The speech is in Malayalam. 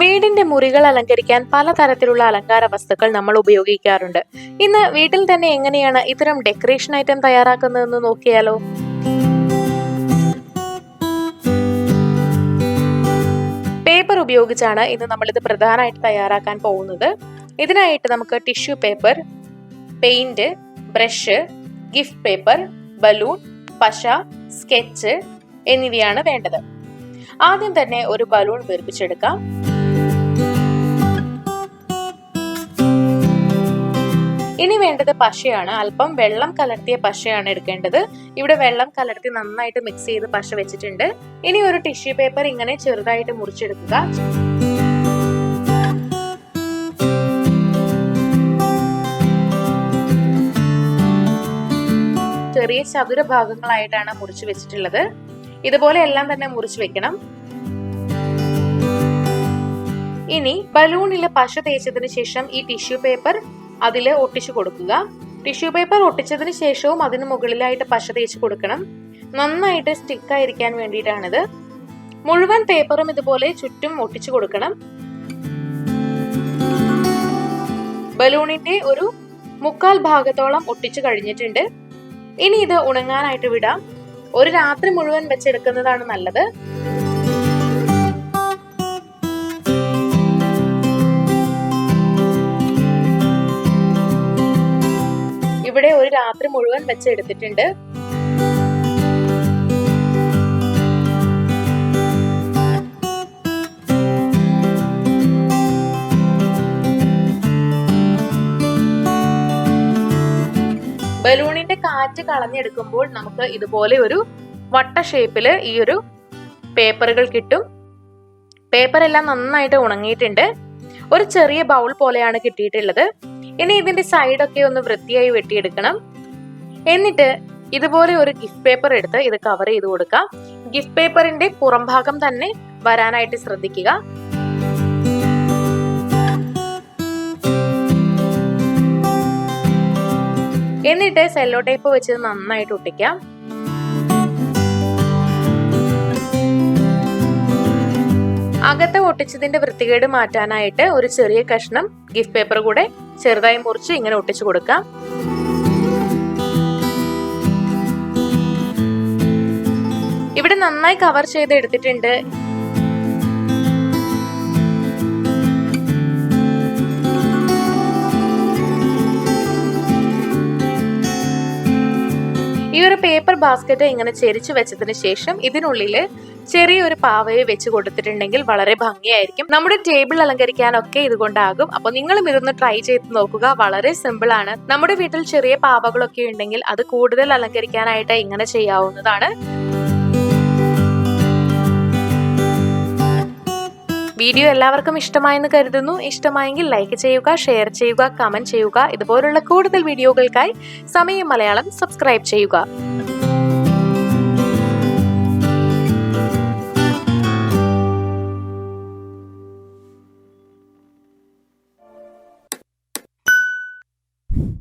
വീടിന്റെ മുറികൾ അലങ്കരിക്കാൻ പലതരത്തിലുള്ള അലങ്കാര വസ്തുക്കൾ നമ്മൾ ഉപയോഗിക്കാറുണ്ട്. ഇന്ന് വീട്ടിൽ തന്നെ എങ്ങനെയാണ് ഇത്തരം ഡെക്കറേഷൻ ഐറ്റം തയ്യാറാക്കുന്നതെന്ന് നോക്കിയാലോ. പേപ്പർ ഉപയോഗിച്ചാണ് ഇന്ന് നമ്മളിത് പ്രധാനമായിട്ട് തയ്യാറാക്കാൻ പോകുന്നത്. ഇതിനായിട്ട് നമുക്ക് tissue paper, paint, brush, gift paper, balloon, പശ, സ്കെച്ച് എന്നിവയാണ് വേണ്ടത്. ആദ്യം തന്നെ ഒരു ബലൂൺ വീർപ്പിച്ചെടുക്കാം. ഇനി വേണ്ടത് പശയാണ്. അല്പം വെള്ളം കലർത്തിയ പശയാണ് എടുക്കേണ്ടത്. ഇവിടെ വെള്ളം കലർത്തി നന്നായിട്ട് മിക്സ് ചെയ്ത് പശ വെച്ചിട്ടുണ്ട്. ഇനി ഒരു ടിഷ്യൂ പേപ്പർ ഇങ്ങനെ ചെറുതായിട്ട് മുറിച്ചെടുക്കുക. ചെറിയ ചതുര ഭാഗങ്ങളായിട്ടാണ് മുറിച്ചു വെച്ചിട്ടുള്ളത്. ഇതുപോലെ എല്ലാം തന്നെ മുറിച്ചു വെക്കണം. ഇനി ബലൂണില് പശ തേച്ചതിന് ശേഷം ഈ ടിഷ്യൂ പേപ്പർ അതിൽ ഒട്ടിച്ചു കൊടുക്കുക. ടിഷ്യൂ പേപ്പർ ഒട്ടിച്ചതിന് ശേഷവും അതിന് മുകളിലായിട്ട് പശ തേച്ച് കൊടുക്കണം. നന്നായിട്ട് സ്റ്റിക്കായിരിക്കാൻ വേണ്ടിയിട്ടാണിത്. മുഴുവൻ പേപ്പറും ഇതുപോലെ ചുറ്റും ഒട്ടിച്ചു കൊടുക്കണം. ബലൂണിന്റെ ഒരു 1/4 ഭാഗത്തോളം ഒട്ടിച്ചു കഴിഞ്ഞിട്ടുണ്ട്. ഇനി ഇത് ഉണങ്ങാനായിട്ട് വിടാം. ഒരു രാത്രി മുഴുവൻ വെച്ചെടുക്കുന്നതാണ് നല്ലത്. ഇവിടെ ഒരു രാത്രി മുഴുവൻ വെച്ചെടുത്തിട്ടുണ്ട്. ബലൂണിന്റെ കാറ്റ് കളഞ്ഞെടുക്കുമ്പോൾ നമുക്ക് ഇതുപോലെ ഒരു വട്ട ഷേപ്പില് ഈ ഒരു പേപ്പറുകൾ കിട്ടും. പേപ്പർ എല്ലാം നന്നായിട്ട് ഉണങ്ങിയിട്ടുണ്ട്. ഒരു ചെറിയ ബൗൾ പോലെയാണ് കിട്ടിയിട്ടുള്ളത്. ഇനി ഇതിന്റെ സൈഡൊക്കെ ഒന്ന് വൃത്തിയായി വെട്ടിയെടുക്കണം. എന്നിട്ട് ഇതുപോലെ ഒരു ഗിഫ്റ്റ് പേപ്പർ എടുത്ത് ഇത് കവർ ചെയ്ത് കൊടുക്കാം. ഗിഫ്റ്റ് പേപ്പറിന്റെ പുറം ഭാഗം തന്നെ വരാനായിട്ട് ശ്രദ്ധിക്കുക. എന്നിട്ട് സെല്ലോ ടേപ്പ് വെച്ച് നന്നായിട്ട് ഒട്ടിക്കാം. അകത്തെ ഒട്ടിച്ചതിന്റെ വൃത്തികേട് മാറ്റാനായിട്ട് ഒരു ചെറിയ കഷ്ണം ഗിഫ്റ്റ് പേപ്പർ കൂടെ ചെറുതായി മുറിച്ച് ഇങ്ങനെ ഒട്ടിച്ചു കൊടുക്കാം. ഇവിടെ നന്നായി കവർ ചെയ്ത് എടുത്തിട്ടുണ്ട്. ഈ ഒരു പേപ്പർ ബാസ്ക്കറ്റ് ഇങ്ങനെ ചെരിച്ചു വെച്ചതിന് ശേഷം ഇതിനുള്ളിൽ ചെറിയൊരു പാവയെ വെച്ച് കൊടുത്തിട്ടുണ്ടെങ്കിൽ വളരെ ഭംഗിയായിരിക്കും. നമ്മുടെ ടേബിൾ അലങ്കരിക്കാനൊക്കെ ഇതുകൊണ്ടാകും. അപ്പൊ നിങ്ങളും ഇതൊന്ന് ട്രൈ ചെയ്ത് നോക്കുക. വളരെ സിമ്പിൾ ആണ്. നമ്മുടെ വീട്ടിൽ ചെറിയ പാവകളൊക്കെ ഉണ്ടെങ്കിൽ അത് കൂടുതൽ അലങ്കരിക്കാനായിട്ട് ഇങ്ങനെ ചെയ്യാവുന്നതാണ്. വീഡിയോ എല്ലാവർക്കും ഇഷ്ടമായെന്ന് കരുതുന്നു. ഇഷ്ടമായെങ്കിൽ ലൈക്ക് ചെയ്യുക, ഷെയർ ചെയ്യുക, കമന്റ് ചെയ്യുക. ഇതുപോലുള്ള കൂടുതൽ വീഡിയോകൾക്കായി സമയം മലയാളം സബ്സ്ക്രൈബ് ചെയ്യുക.